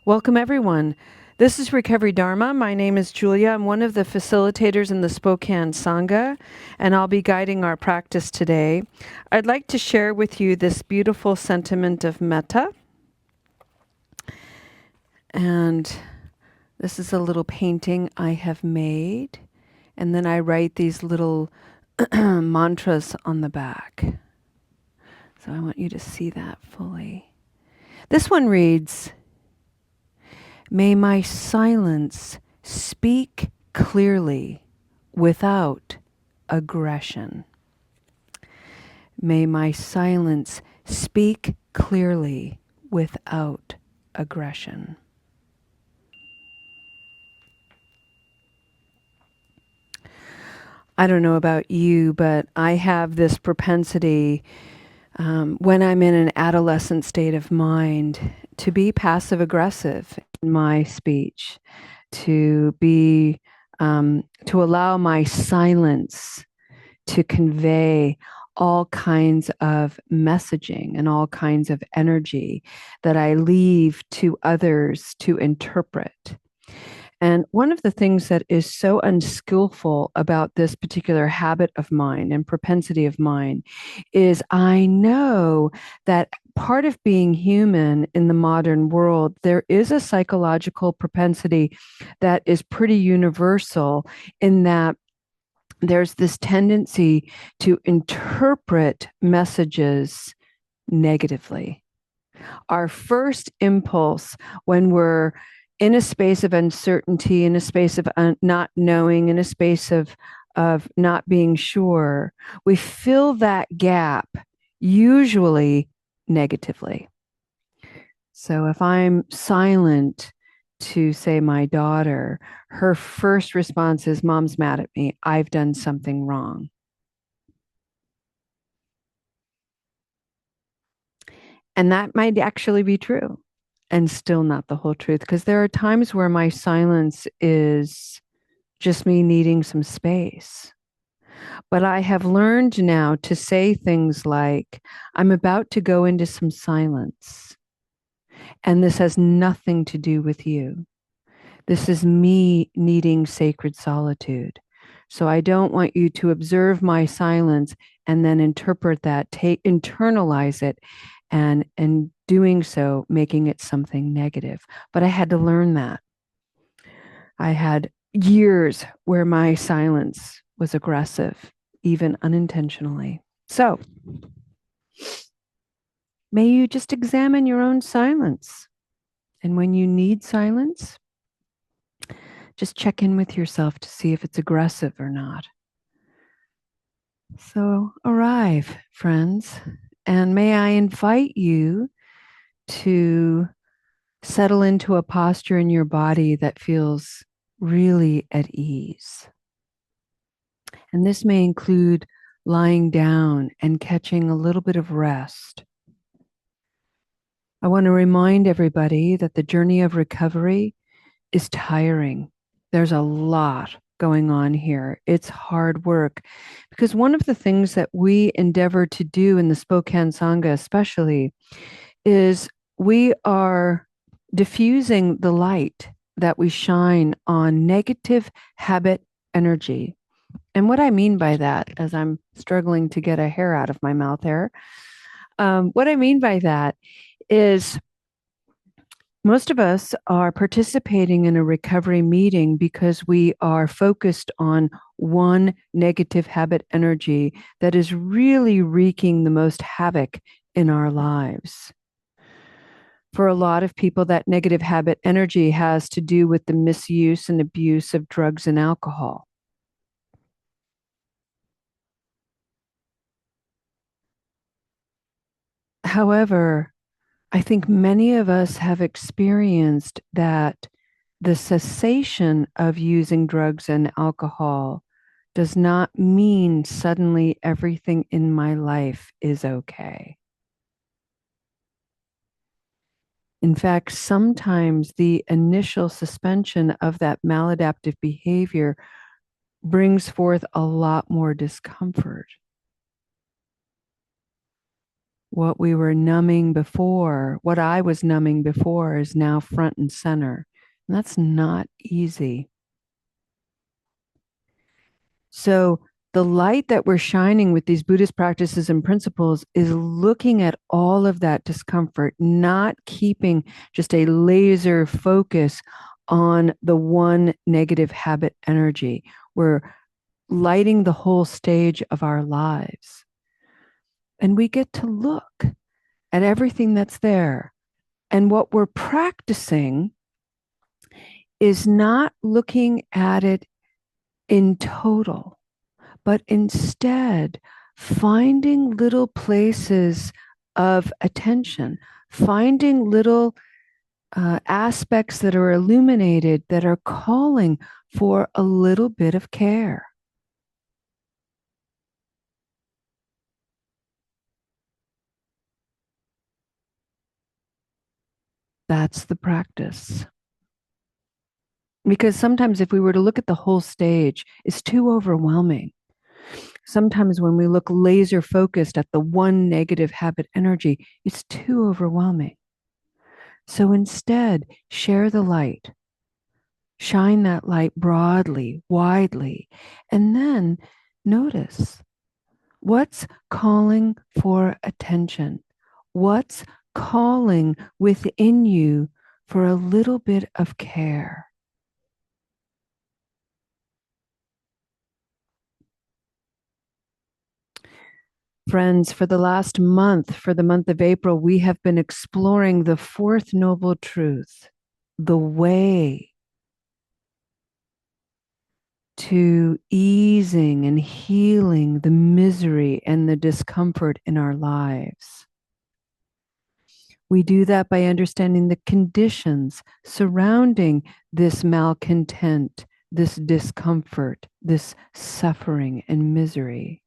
Welcome, everyone. This is Recovery Dharma. My name is Julia. I'm one of the facilitators in the Spokane Sangha, and I'll be guiding our practice today. I'd like to share with you this beautiful sentiment of metta. And this is a little painting I have made. And then I write these little mantras on the back. So I want you to see that fully. This one reads, "May my silence speak clearly without aggression." May my silence speak clearly without aggression. I don't know about you, but I have this propensity when I'm in an adolescent state of mind to be passive aggressive in my speech, to be to allow my silence to convey all kinds of messaging and all kinds of energy that I leave to others to interpret. And one of the things that is so unskillful about this particular habit of mine and propensity of mine is I know that part of being human in the modern world, there is a psychological propensity that is pretty universal in that there's this tendency to interpret messages negatively. Our first impulse when we're in a space of uncertainty, in a space of not knowing, in a space of not being sure, we fill that gap usually negatively. So if I'm silent to, say, my daughter, her first response is, "Mom's mad at me. I've done something wrong." And that might actually be true and still not the whole truth, because there are times where my silence is just me needing some space. But I have learned now to say things like, "I'm about to go into some silence, and this has nothing to do with you. This is me needing sacred solitude. So I don't want you to observe my silence and then interpret that, internalize it, and in doing so, making it something negative." But I had to learn that. I had years where my silence was aggressive, even unintentionally. So may you just examine your own silence. And when you need silence, just check in with yourself to see if it's aggressive or not. So arrive, friends, and may I invite you to settle into a posture in your body that feels really at ease. And this may include lying down and catching a little bit of rest. I want to remind everybody that the journey of recovery is tiring. There's a lot going on here. It's hard work because one of the things that we endeavor to do in the Spokane Sangha especially is we are diffusing the light that we shine on negative habit energy. And what I mean by that, as I'm struggling to get a hair out of my mouth there, what I mean by that is most of us are participating in a recovery meeting because we are focused on one negative habit energy that is really wreaking the most havoc in our lives. For a lot of people, that negative habit energy has to do with the misuse and abuse of drugs and alcohol. However, I think many of us have experienced that the cessation of using drugs and alcohol does not mean suddenly everything in my life is okay. In fact, sometimes the initial suspension of that maladaptive behavior brings forth a lot more discomfort. What we were numbing before, what I was numbing before, is now front and center. And that's not easy. So, the light that we're shining with these Buddhist practices and principles is looking at all of that discomfort, not keeping just a laser focus on the one negative habit energy. We're lighting the whole stage of our lives. And we get to look at everything that's there. And what we're practicing is not looking at it in total, but instead finding little places of attention, finding little aspects that are illuminated that are calling for a little bit of care. That's the practice. Because sometimes if we were to look at the whole stage, it's too overwhelming. Sometimes when we look laser focused at the one negative habit energy, it's too overwhelming. So instead, share the light, shine that light broadly, widely, and then notice what's calling for attention, what's calling within you for a little bit of care. Friends, for the last month, for the month of April, we have been exploring the fourth noble truth, the way to easing and healing the misery and the discomfort in our lives. We do that by understanding the conditions surrounding this malcontent, this discomfort, this suffering and misery.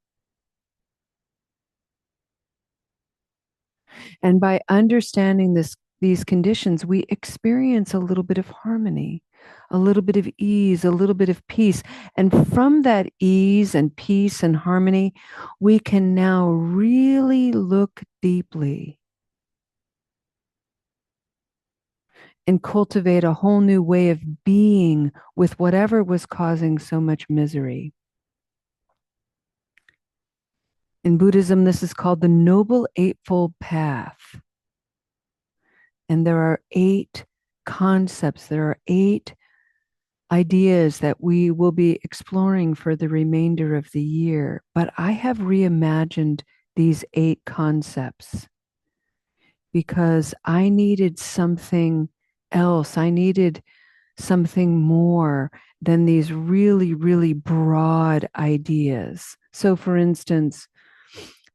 And by understanding these conditions, we experience a little bit of harmony, a little bit of ease, a little bit of peace. And from that ease and peace and harmony, we can now really look deeply and cultivate a whole new way of being with whatever was causing so much misery. In Buddhism, this is called the Noble Eightfold Path. And there are 8 concepts, there are 8 ideas that we will be exploring for the remainder of the year. But I have reimagined these 8 concepts because I needed something else. I needed something more than these really, really broad ideas. So, for instance,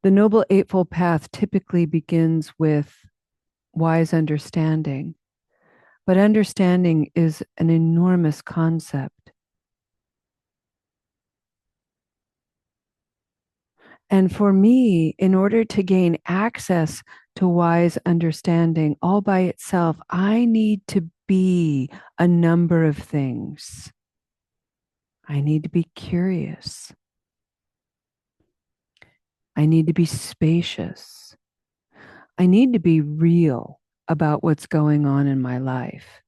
the Noble Eightfold Path typically begins with wise understanding, but understanding is an enormous concept. And for me, in order to gain access to wise understanding all by itself, I need to be a number of things. I need to be curious. I need to be spacious. I need to be real about what's going on in my life,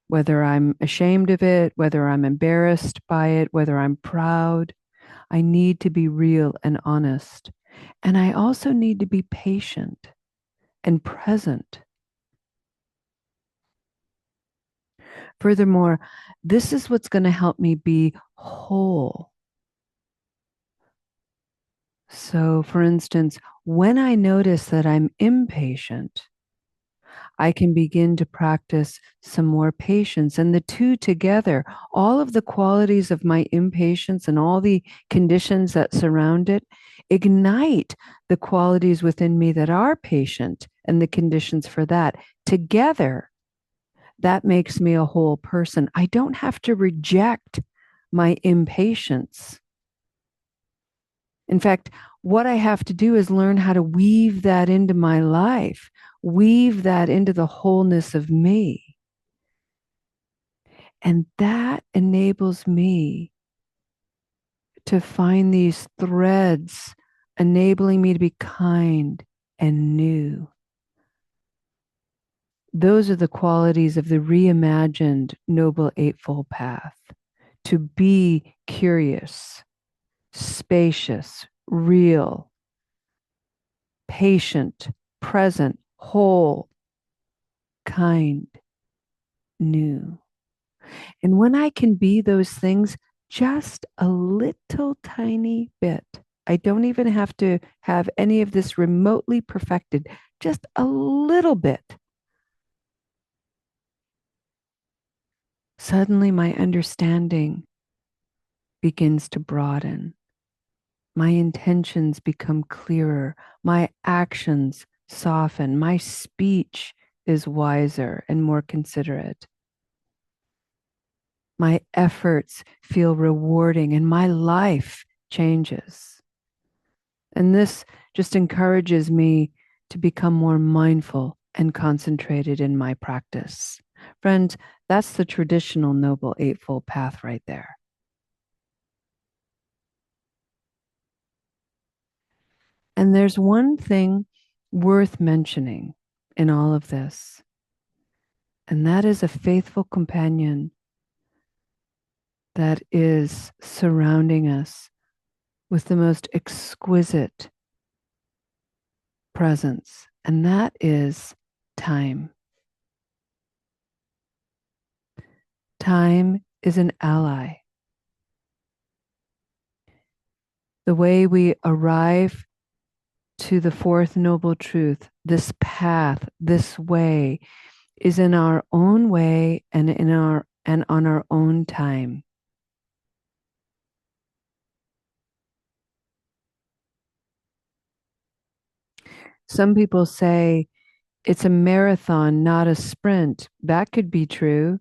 whether I'm ashamed of it, whether I'm embarrassed by it, whether I'm proud. I need to be real and honest. And I also need to be patient and present. Furthermore, this is what's going to help me be whole. So, for instance, when I notice that I'm impatient, I can begin to practice some more patience. And the two together, all of the qualities of my impatience and all the conditions that surround it, ignite the qualities within me that are patient and the conditions for that. Together, that makes me a whole person. I don't have to reject my impatience. In fact, what I have to do is learn how to weave that into my life, weave that into the wholeness of me. And that enables me to find these threads, enabling me to be kind and new. Those are the qualities of the reimagined Noble Eightfold Path. To be curious, spacious, real, patient, present, whole, kind, new. And when I can be those things just a little tiny bit, I don't even have to have any of this remotely perfected, just a little bit. Suddenly my understanding begins to broaden. My intentions become clearer. My actions soften. My speech is wiser and more considerate. My efforts feel rewarding and my life changes. And this just encourages me to become more mindful and concentrated in my practice. Friends, that's the traditional Noble Eightfold Path right there. And there's one thing worth mentioning in all of this, and that is a faithful companion that is surrounding us with the most exquisite presence, and that is time. Time is an ally. The way we arrive to the fourth noble truth, this path, this way, is in our own way and on our own time. Some people say it's a marathon, not a sprint. That could be true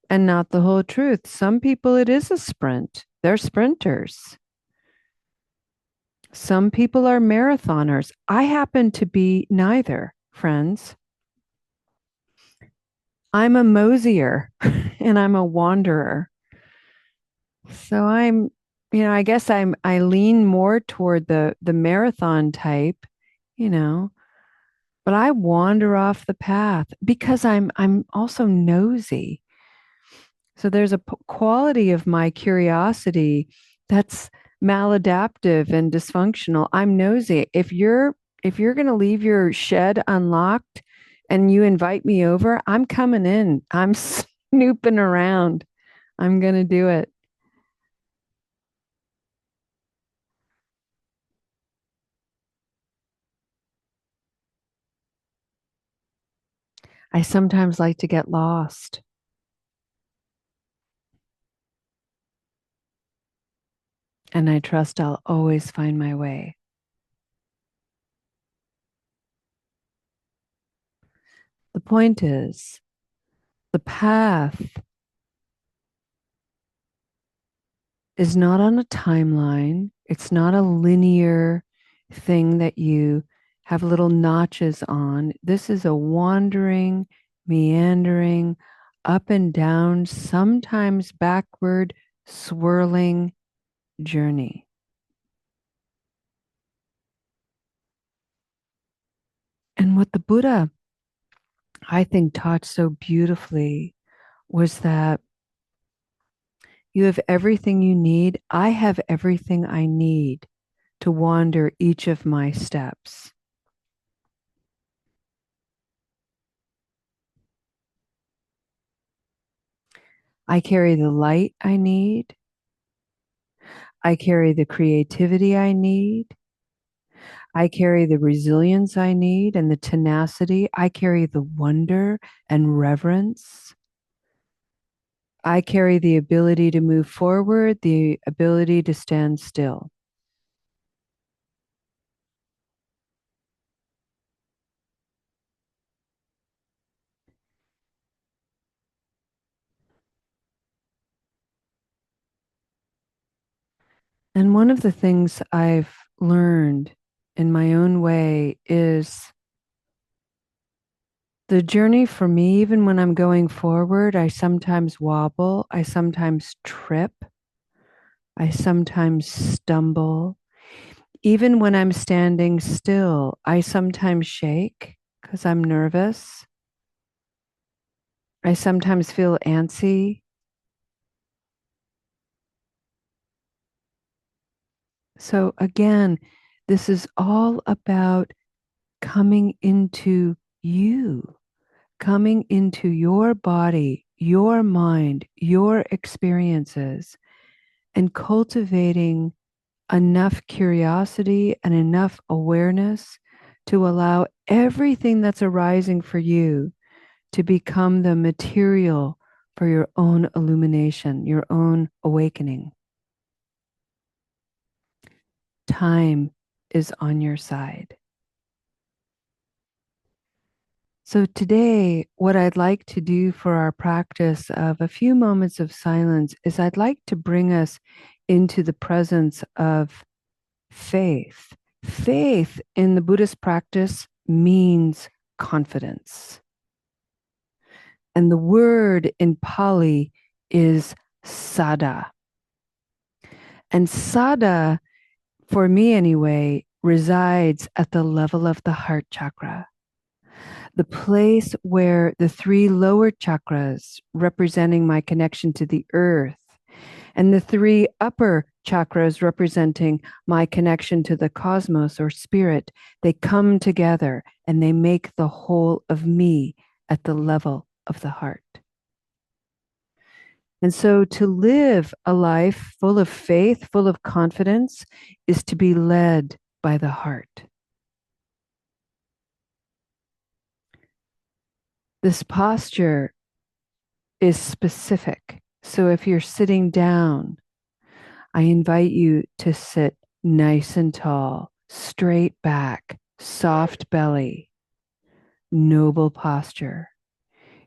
and not the whole truth. Some people, it is a sprint. They're sprinters. Some people are marathoners. I happen to be neither, friends. I'm a mosier and I'm a wanderer. So I guess I lean more toward the marathon type, you know, but I wander off the path because I'm also nosy. So there's a quality of my curiosity that's maladaptive and dysfunctional. I'm nosy. If you're going to leave your shed unlocked and you invite me over, I'm coming in. I'm snooping around. I'm going to do it. I sometimes like to get lost, and I trust I'll always find my way. The point is, the path is not on a timeline. It's not a linear thing that you have little notches on. This is a wandering, meandering, up and down, sometimes backward, swirling journey. And what the Buddha, I think, taught so beautifully was that you have everything you need. I have everything I need to wander each of my steps. I carry the light I need. I carry the creativity I need. I carry the resilience I need and the tenacity. I carry the wonder and reverence. I carry the ability to move forward, the ability to stand still. And one of the things I've learned in my own way is the journey for me, even when I'm going forward, I sometimes wobble, I sometimes trip, I sometimes stumble. even when I'm standing still, I sometimes shake because I'm nervous. I sometimes feel antsy. So again, this is all about coming into you, coming into your body, your mind, your experiences, and cultivating enough curiosity and enough awareness to allow everything that's arising for you to become the material for your own illumination, your own awakening. Time is on your side. So, today, what I'd like to do for our practice of a few moments of silence is I'd like to bring us into the presence of faith. Faith in the Buddhist practice means confidence. And the word in Pali is sada. And sada, for me anyway, resides at the level of the heart chakra, the place where the three lower chakras, representing my connection to the earth, and the three upper chakras, representing my connection to the cosmos or spirit, they come together and they make the whole of me at the level of the heart. And so to live a life full of faith, full of confidence, is to be led by the heart. This posture is specific. So if you're sitting down, I invite you to sit nice and tall, straight back, soft belly, noble posture.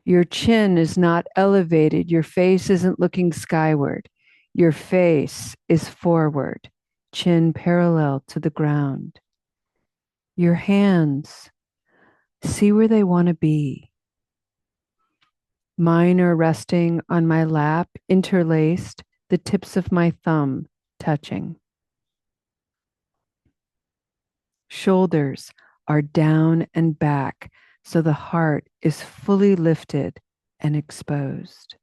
Your chin is not elevated. Your face isn't looking skyward. Your face is forward, chin parallel to the ground. Your hands, see where they want to be. Mine are resting on my lap, interlaced, the tips of my thumb touching. Shoulders are down and back, so the heart is fully lifted and exposed.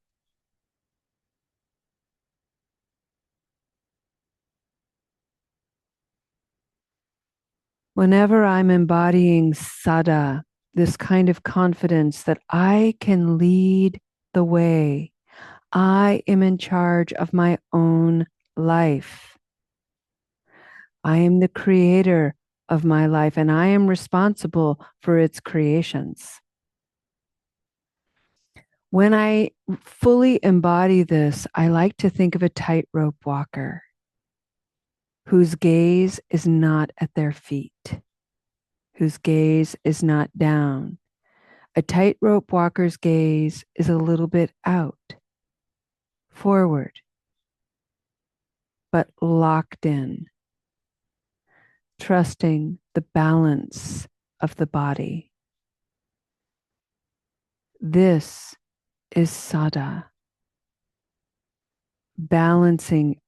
Whenever I'm embodying sada, this kind of confidence that I can lead the way, I am in charge of my own life. I am the creator of my life and I am responsible for its creations. When I fully embody this, I like to think of a tightrope walker whose gaze is not at their feet, whose gaze is not down. A tightrope walker's gaze is a little bit out, forward, but locked in, trusting the balance of the body. This is sada, balancing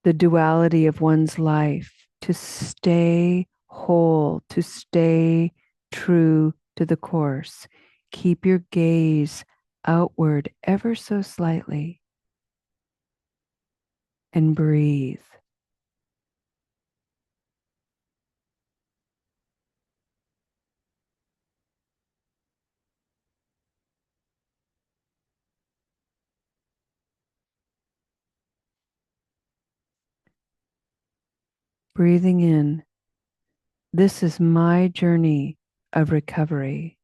the duality of one's life to stay whole, to stay true to the course. Keep your gaze outward ever so slightly and breathe. Breathing in, this is my journey of recovery.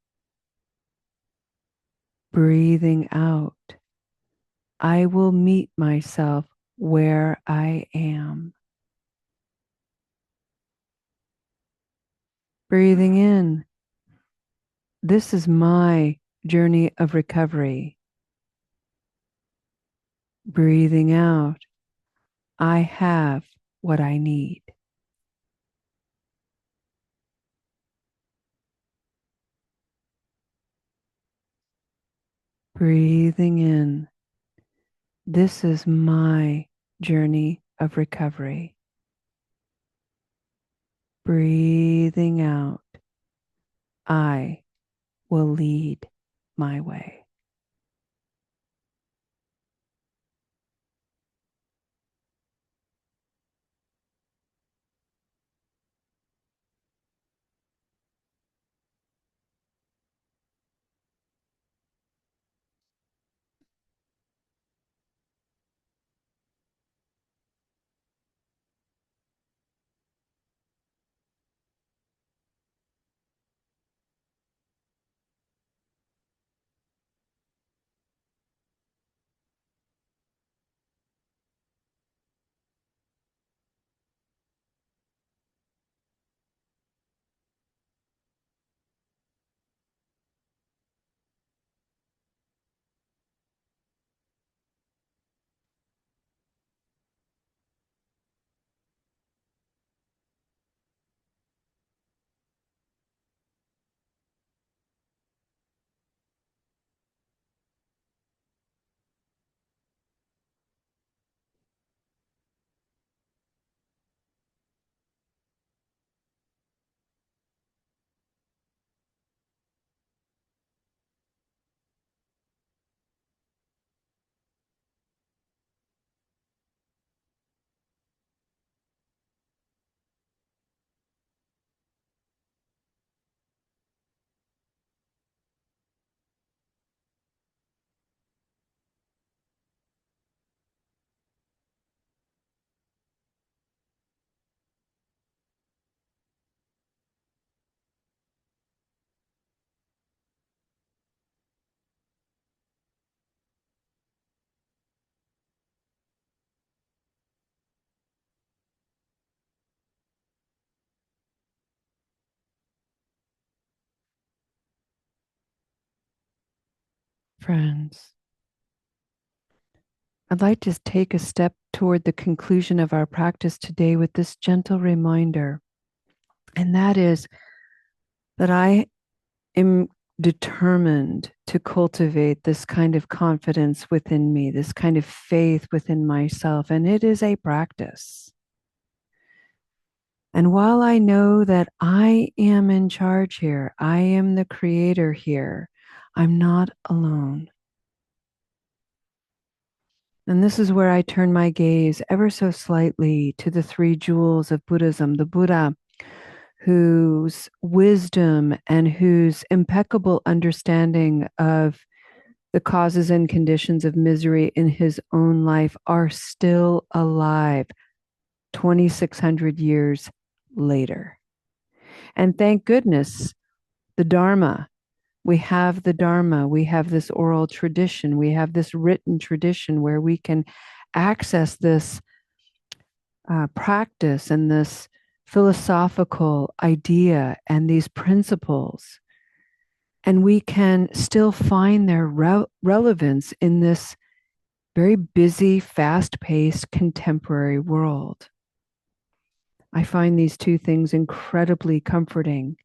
Breathing out, I will meet myself where I am. Breathing in, this is my journey of recovery. Breathing out, I have what I need. Breathing in, this is my journey of recovery. Breathing out, I will lead my way. Friends, I'd like to take a step toward the conclusion of our practice today with this gentle reminder, and that is that I am determined to cultivate this kind of confidence within me, this kind of faith within myself, and it is a practice. And while I know that I am in charge here, I am the creator here, I'm not alone. And this is where I turn my gaze ever so slightly to the three jewels of Buddhism, the Buddha, whose wisdom and whose impeccable understanding of the causes and conditions of misery in his own life are still alive 2,600 years later. And thank goodness, the Dharma. We have the Dharma. We have this oral tradition. We have this written tradition where we can access this practice and this philosophical idea and these principles. And we can still find their relevance in this very busy, fast paced contemporary world. I find these two things incredibly comforting.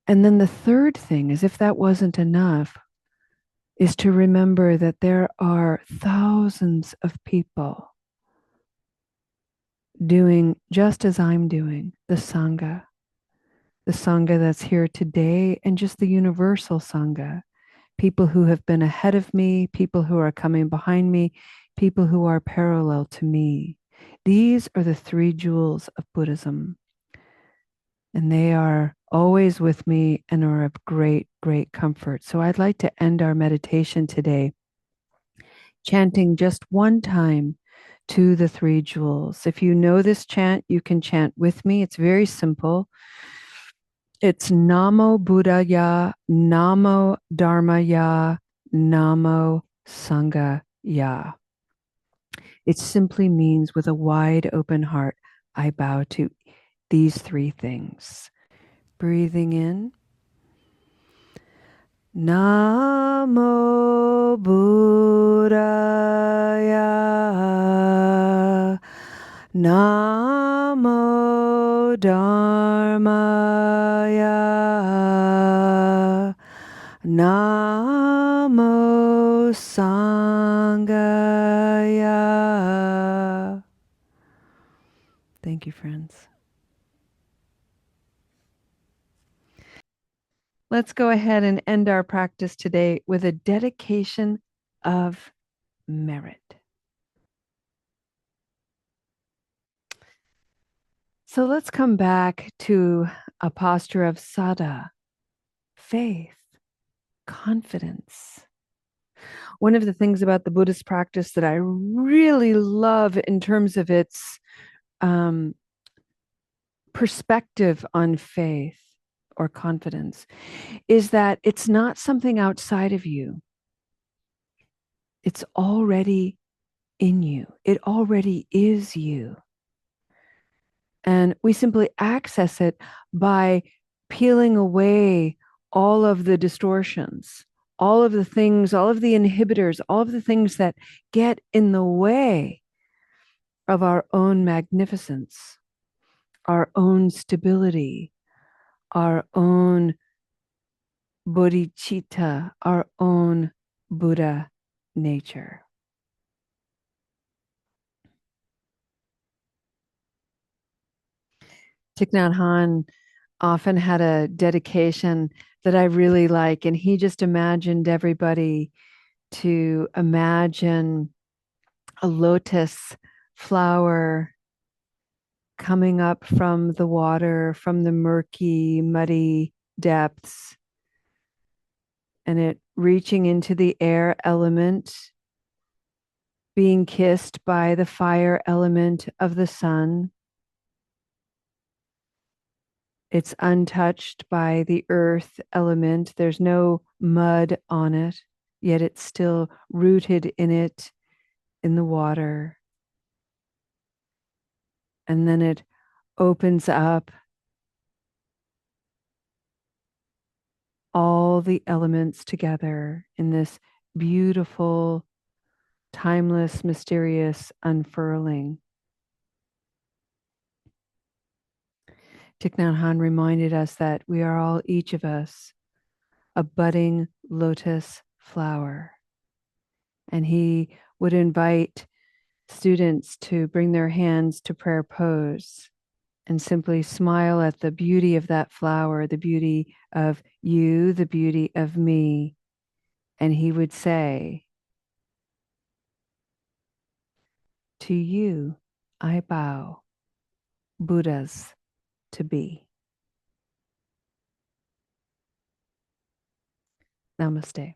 And then the third thing, as if that wasn't enough, is to remember that there are thousands of people doing just as I'm doing, the Sangha that's here today, and just the universal Sangha. People who have been ahead of me, people who are coming behind me, people who are parallel to me. These are the three jewels of Buddhism. And they are always with me and are of great, great comfort. So I'd like to end our meditation today chanting just one time to the three jewels. If you know this chant, you can chant with me. It's very simple. It's Namo Buddhaya, Namo Dharmaya, Namo Sanghaya. It simply means with a wide open heart, I bow to these three things. Breathing in. Namo Buddhaya, Namo Dharmaya, Namo Sanghaya. Thank you, friends. Let's go ahead and end our practice today with a dedication of merit. So let's come back to a posture of sada, faith, confidence. One of the things about the Buddhist practice that I really love in terms of its um, perspective on faith or confidence is that it's not something outside of you. It's already in you. It already is you. And we simply access it by peeling away all of the distortions, all of the things, all of the inhibitors, all of the things that get in the way of our own magnificence, our own stability, our own bodhicitta, our own Buddha nature. Thich Nhat Hanh often had a dedication that I really like, and he just imagined everybody to imagine a lotus flower coming up from the water, from the murky, muddy depths, and it reaching into the air element, being kissed by the fire element of the sun. It's untouched by the earth element. There's no mud on it, yet it's still rooted in it, in the water. And then it opens up all the elements together in this beautiful, timeless, mysterious unfurling. Thich Nhat Hanh reminded us that we are all, each of us, a budding lotus flower. And he would invite students to bring their hands to prayer pose and simply smile at the beauty of that flower, the beauty of you, the beauty of me. And he would say, "To you, I bow, Buddhas to be." Namaste.